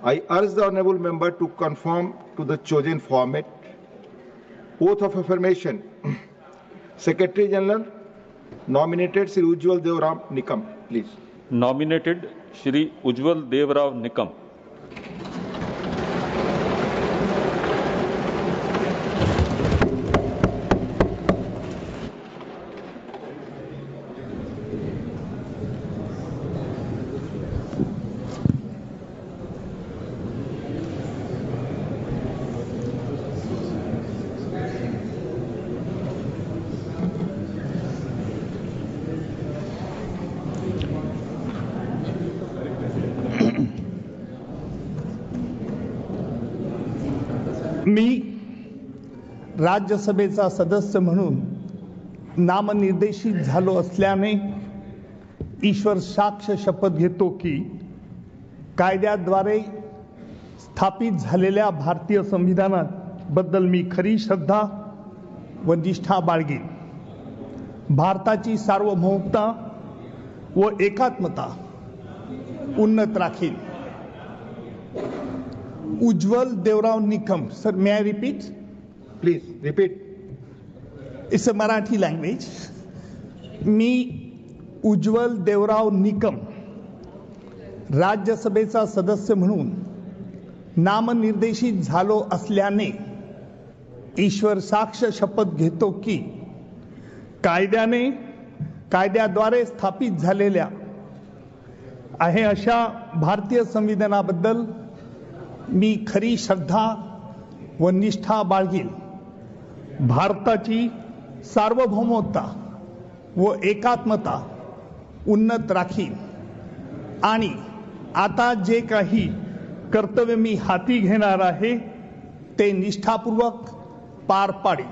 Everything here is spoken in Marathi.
I urge the honourable member to conform to the chosen format. Oath of affirmation. Secretary General, nominated Sri Ujjwal Devrao Nikam, please. Nominated Shri Ujjwal Devrao Nikam. मी राज्यसभेचा सदस्य म्हणून नामनिर्देशित झालो असल्याने ईश्वर साक्ष शपथ घेतो की कायद्याद्वारे स्थापित झालेल्या भारतीय संविधानाबद्दल मी खरी श्रद्धा व निष्ठा बाळगेन. भारताची सार्वभौमता व एकात्मता उन्नत Rakhine. Ujjwal Devrao Nikam. Sir, may I repeat? Please repeat. It's a Marathi language. मी उज्ज्वल देवराव निकम राज्यसभेचा सदस्य म्हणून नामनिर्देशित झालो असल्याने ईश्वर साक्ष शपथ घेतो की कायद्याद्वारे स्थापित झालेल्या आहे अशा भारतीय संविधानाबद्दल मी खरी श्रद्धा व निष्ठा बाळगीन. भारताची सार्वभौमता व एकात्मता उन्नत राखीन आणि आता जे काही कर्तव्य मी हाती घेणार आहे ते निष्ठापूर्वक पार पाडेन.